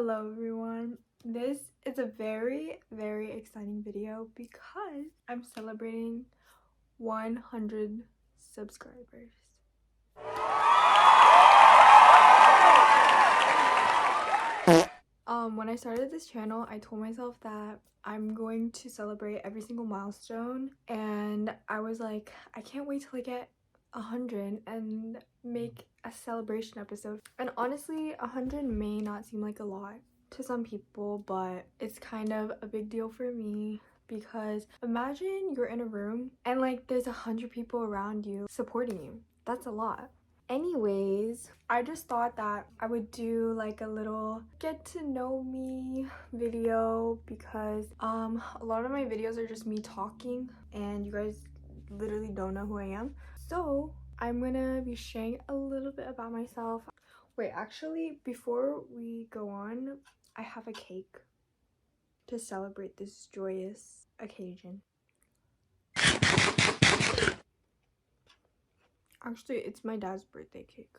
Hello everyone. This is a very exciting video because I'm celebrating 100 subscribers. When I started this channel, I told myself that I'm going to celebrate every single milestone, and I was like, I can't wait till I get 100 and make a celebration episode. And honestly, 100 may not seem like a lot to some people, but it's kind of a big deal for me, because imagine you're in a room and like there's 100 people around you supporting you. That's a lot. Anyways, I just thought that I would do like a little get to know me video, because a lot of my videos are just me talking and you guys literally don't know who I am. So I'm gonna be sharing a little bit about myself. Wait, actually, before we go on, I have a cake to celebrate this joyous occasion. Actually, it's my dad's birthday cake,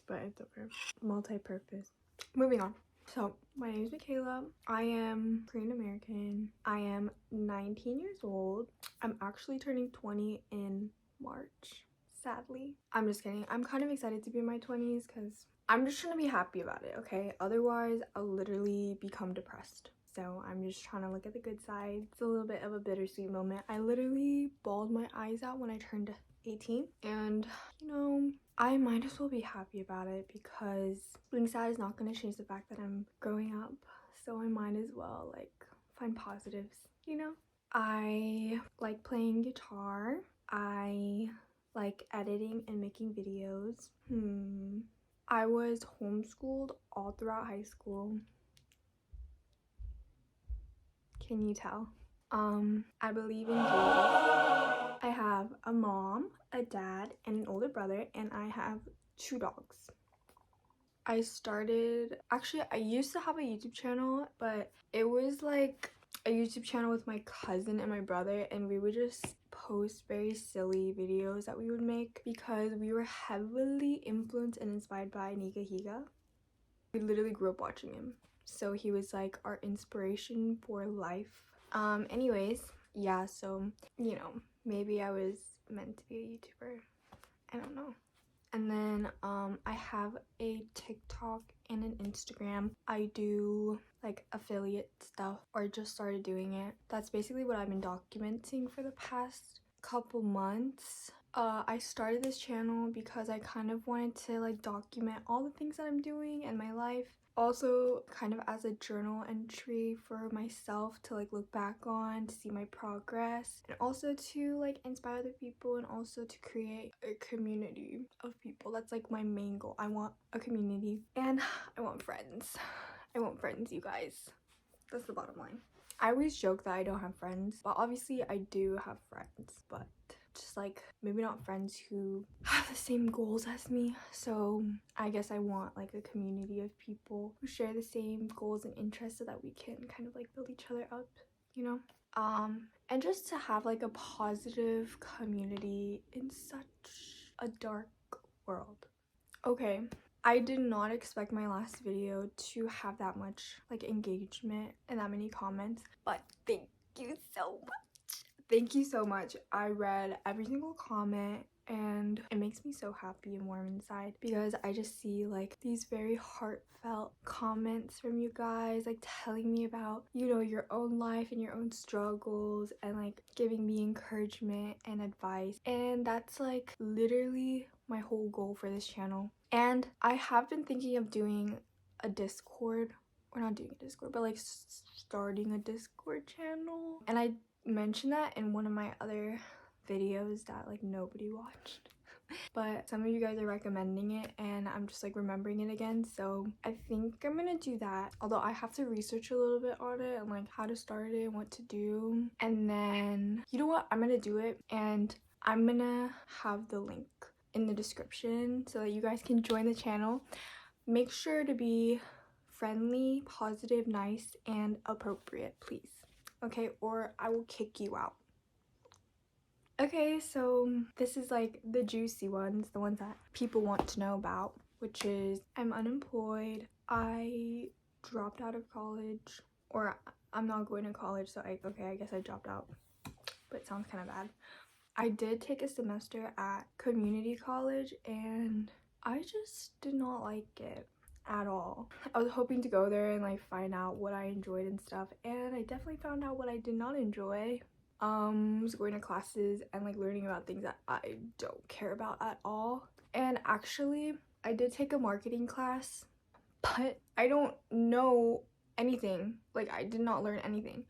but it's okay. Multi-purpose. Moving on. So, my name is Michaela. I am Korean American. I am 19 years old. I'm actually turning 20 in March, sadly. I'm just kidding. I'm kind of excited to be in my 20s because I'm just trying to be happy about it, okay? Otherwise, I'll literally become depressed. So I'm just trying to look at the good side. It's a little bit of a bittersweet moment. I literally bawled my eyes out when I turned 18, and you know, I might as well be happy about it, because being sad is not going to change the fact that I'm growing up. So I might as well like find positives, you know? I like playing guitar. I like editing and making videos. I was homeschooled all throughout high school. Can you tell? I believe in Jesus. I have a mom, a dad, and an older brother, and I have 2 dogs. I used to have a YouTube channel, but it was like a YouTube channel with my cousin and my brother, and we would just post very silly videos that we would make because we were heavily influenced and inspired by Nika Higa. We literally grew up watching him, so he was like our inspiration for life. Anyways, yeah, so you know, maybe I was meant to be a YouTuber, I don't know. And then I have a TikTok and an Instagram. I do like affiliate stuff, or just started doing it. That's basically what I've been documenting for the past couple months. I started this channel because I kind of wanted to like document all the things that I'm doing in my life, also kind of as a journal entry for myself to like look back on, to see my progress, and also to like inspire other people, and also to create a community of people. That's like my main goal. I want a community, and I want friends. I want friends, you guys. That's the bottom line. I always joke that I don't have friends, but obviously I do have friends, but just like maybe not friends who have the same goals as me. So I guess I want like a community of people who share the same goals and interests, so that we can kind of like build each other up, you know? And just to have like a positive community in such a dark world. Okay, I did not expect my last video to have that much like engagement and that many comments, but thank you so much. Thank you so much. I read every single comment, and it makes me so happy and warm inside, because I just see like these very heartfelt comments from you guys, like telling me about, you know, your own life and your own struggles, and like giving me encouragement and advice. And that's like literally my whole goal for this channel. And I have been thinking of doing a Discord, or not doing a Discord, but like starting a Discord channel. And I mentioned that in one of my other videos that like nobody watched, but some of you guys are recommending it, and I'm just like remembering it again. So I think I'm gonna do that, although I have to research a little bit on it and like how to start it and what to do. And then you know what, I'm gonna do it, and I'm gonna have the link in the description so that you guys can join the channel. Make sure to be friendly, positive, nice, and appropriate, please. Okay, or I will kick you out. Okay, so this is like the juicy ones, the ones that people want to know about, which is I'm unemployed. I dropped out of college, or I'm not going to college, so I guess I dropped out, but it sounds kind of bad. I did take a semester at community college and I just did not like it at all. I was hoping to go there and like find out what I enjoyed and stuff, and I definitely found out what I did not enjoy. Was going to classes and like learning about things that I don't care about at all. And actually I did take a marketing class, but I don't know anything. Like, I did not learn anything.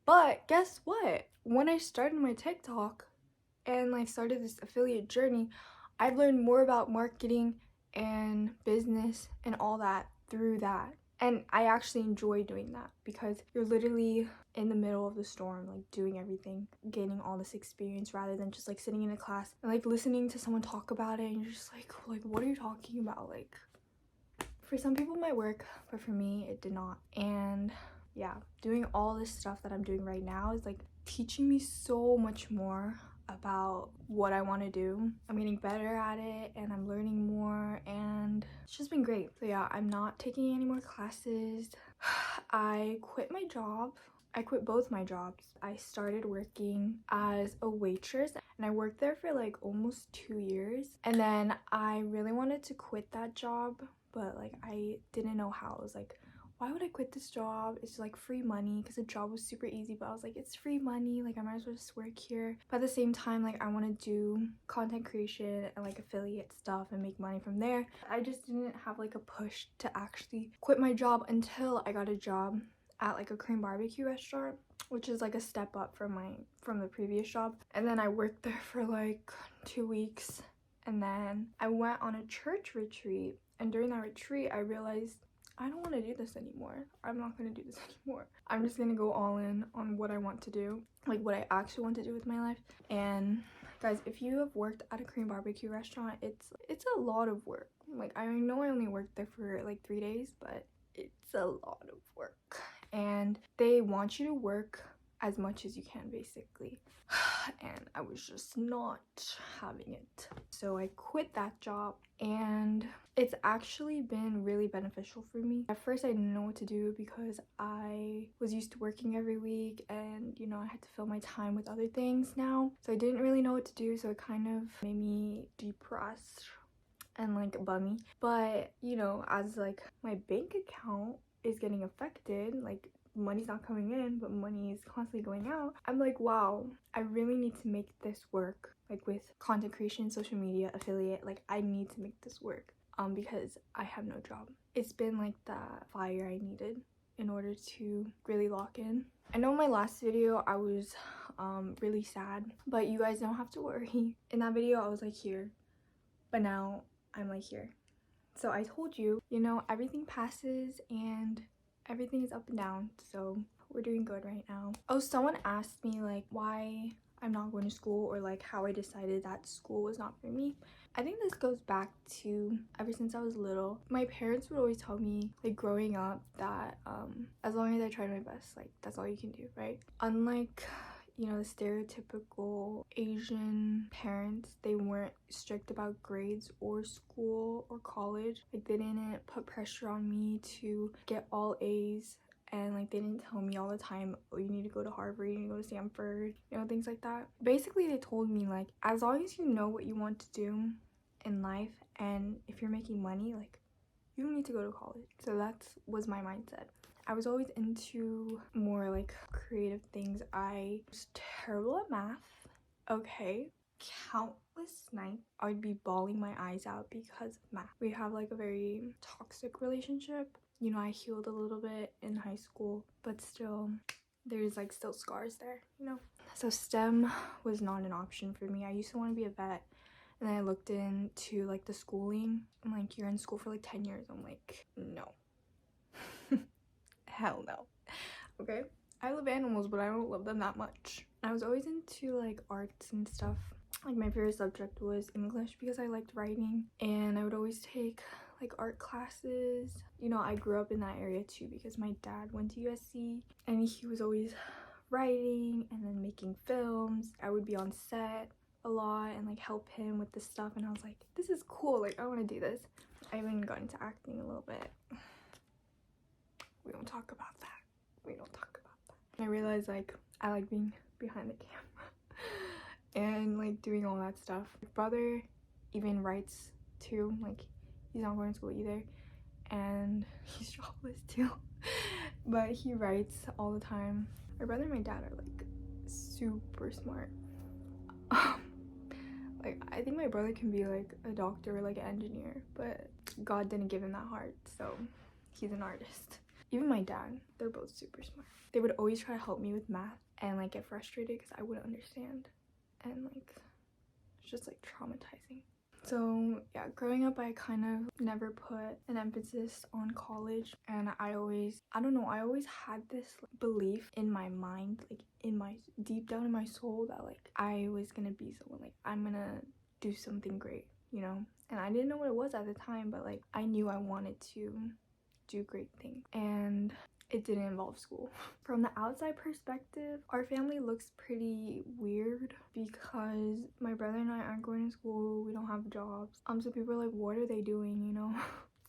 But guess what? When I started my TikTok and like started this affiliate journey, I've learned more about marketing and business and all that through that. And I actually enjoy doing that because you're literally in the middle of the storm, like doing everything, gaining all this experience rather than just like sitting in a class and like listening to someone talk about it and you're just like what are you talking about? Like, for some people it might work, but for me it did not. And yeah, doing all this stuff that I'm doing right now is like teaching me so much more about what I want to do. I'm getting better at it and I'm learning more, and it's just been great. So yeah, I'm not taking any more classes. I quit my job. I quit both my jobs. I started working as a waitress and I worked there for like almost 2 years, and then I really wanted to quit that job, but like I didn't know how. I was like, why would I quit this job? It's like free money, because the job was super easy, but I was like, it's free money, like I might as well just work here. But at the same time, like I want to do content creation and like affiliate stuff and make money from there. I just didn't have like a push to actually quit my job until I got a job at like a Korean barbecue restaurant, which is like a step up from the previous job. And then I worked there for like 2 weeks, and then I went on a church retreat, and during that retreat I realized I don't want to do this anymore. I'm not going to do this anymore. I'm just going to go all in on what I want to do, like what I actually want to do with my life. And guys, if you have worked at a Korean barbecue restaurant, it's a lot of work. Like, I know I only worked there for like 3 days, but it's a lot of work. And they want you to work as much as you can, basically. And I was just not having it. So I quit that job, and it's actually been really beneficial for me. At first I didn't know what to do because I was used to working every week, and you know, I had to fill my time with other things now. So I didn't really know what to do, so it kind of made me depressed and like bummy. But you know, as like my bank account is getting affected, like money's not coming in but money is constantly going out, I'm like, wow, I really need to make this work. Like with content creation, social media, affiliate, like I need to make this work because I have no job. It's been like that fire I needed in order to really lock in. I know in my last video I was really sad, but you guys don't have to worry. In that video I was like here, but now I'm like here. So I told you, you know, everything passes and everything is up and down, so we're doing good right now. Oh, someone asked me like why I'm not going to school, or like how I decided that school was not for me. I think this goes back to ever since I was little. My parents would always tell me, like growing up, that as long as I tried my best, like that's all you can do, right? Unlike, you know, the stereotypical Asian parents, they weren't strict about grades or school or college. Like they didn't put pressure on me to get all A's, and like they didn't tell me all the time, oh, you need to go to Harvard, you need to go to Stanford, you know, things like that. Basically they told me like, as long as you know what you want to do in life, and if you're making money, like you don't need to go to college. So that was my mindset. I was always into more like creative things. I was terrible at math. Okay, countless nights I would be bawling my eyes out because of math. We have like a very toxic relationship. You know, I healed a little bit in high school, but still there's like still scars there, you know. So STEM was not an option for me. I used to want to be a vet, and then I looked into like the schooling, and like you're in school for like 10 years. I'm like, no. Hell no. Okay, I love animals, but I don't love them that much. I was always into like arts and stuff. Like my favorite subject was English because I liked writing, and I would always take like art classes. You know, I grew up in that area too because my dad went to USC, and he was always writing and then making films. I would be on set a lot and like help him with this stuff, and I was like, this is cool, like I want to do this. I even got into acting a little bit, talk about that. We don't talk about that. I realized like I like being behind the camera and like doing all that stuff. My brother even writes too, like he's not going to school either, and he's jobless too. But he writes all the time. My brother and my dad are like super smart. Like I think my brother can be like a doctor or like an engineer, but God didn't give him that heart, so he's an artist. Even my dad, they're both super smart. They would always try to help me with math and like get frustrated because I wouldn't understand, and like it's just like traumatizing. So yeah, growing up I kind of never put an emphasis on college, and I always had this like, belief in my mind, like in my deep down in my soul, that like I was gonna be someone, like I'm gonna do something great, you know. And I didn't know what it was at the time, but like I knew I wanted to do great things, and it didn't involve school. From the outside perspective, our family looks pretty weird because my brother and I aren't going to school, we don't have jobs. So people are like, what are they doing, you know?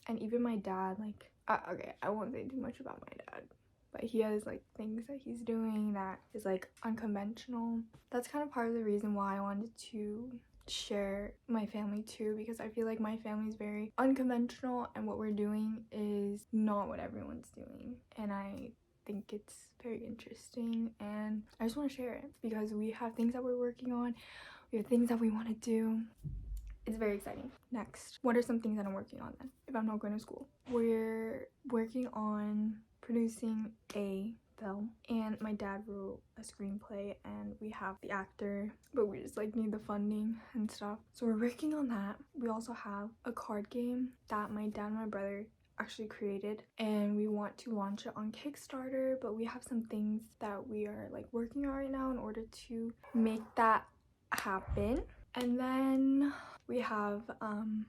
And even my dad, like, okay, I won't say too much about my dad, but he has like things that he's doing that is like unconventional. That's kind of part of the reason why I wanted to share my family too, because I feel like my family is very unconventional and what we're doing is not what everyone's doing, and I think it's very interesting, and I just want to share it because we have things that we're working on, we have things that we want to do. It's very exciting. Next, what are some things that I'm working on then if I'm not going to school? We're working on producing a film, and my dad wrote a screenplay and we have the actor, but we just like need the funding and stuff, so we're working on that. We also have a card game that my dad and my brother actually created, and we want to launch it on Kickstarter, but we have some things that we are like working on right now in order to make that happen. And then we have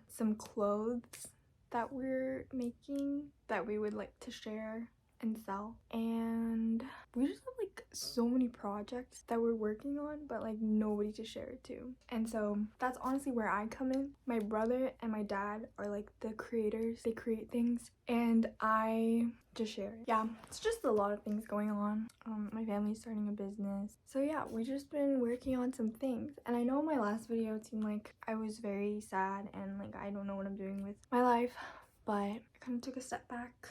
some clothes that we're making that we would like to share and sell, and we just have like so many projects that we're working on, but like nobody to share it to. And so that's honestly where I come in. My brother and my dad are like the creators, they create things, and I just share it. Yeah, it's just a lot of things going on. My family's starting a business, so yeah, we just been working on some things. And I know my last video it seemed like I was very sad and like I don't know what I'm doing with my life, but I kind of took a step back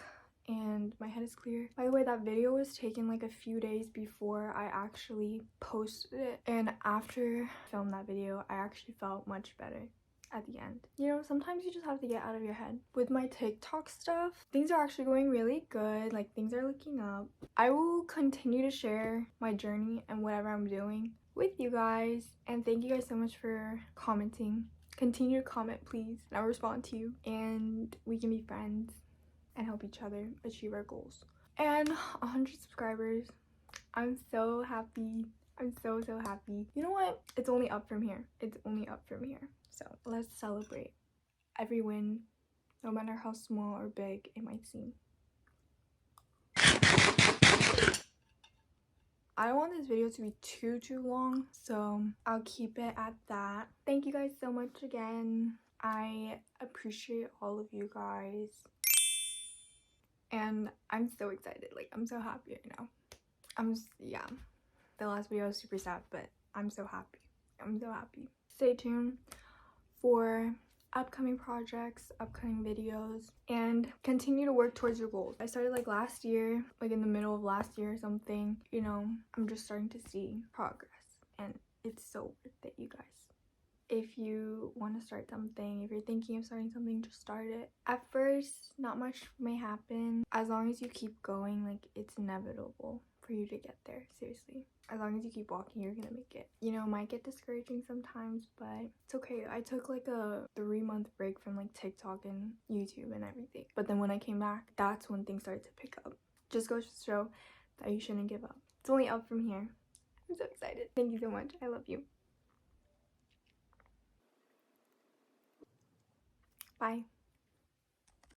and my head is clear. By the way, that video was taken like a few days before I actually posted it, and after I filmed that video I actually felt much better at the end. You know, sometimes you just have to get out of your head. With my TikTok stuff, things are actually going really good, like things are looking up. I will continue to share my journey and whatever I'm doing with you guys, and thank you guys so much for commenting. Continue to comment please, and I'll respond to you, and we can be friends and help each other achieve our goals. And 100 subscribers, I'm so happy. I'm so happy. You know what, it's only up from here. It's only up from here. So let's celebrate every win, no matter how small or big it might seem. I don't want this video to be too long, so I'll keep it at that. Thank you guys so much again. I appreciate all of you guys, and I'm so excited. Like, I'm so happy right now. Yeah, the last video was super sad, but I'm so happy. I'm so happy. Stay tuned for upcoming projects, upcoming videos, and continue to work towards your goals. I started like last year, like in the middle of last year or something, you know. I'm just starting to see progress, and it's so worth it, you guys. If you want to start something, if you're thinking of starting something, just start it. At first, not much may happen. As long as you keep going, like, it's inevitable for you to get there, seriously. As long as you keep walking, you're gonna make it. You know, it might get discouraging sometimes, but it's okay. I took like a 3-month break from like TikTok and YouTube and everything, but then when I came back, that's when things started to pick up. Just goes to show that you shouldn't give up. It's only up from here. I'm so excited. Thank you so much. I love you. Bye.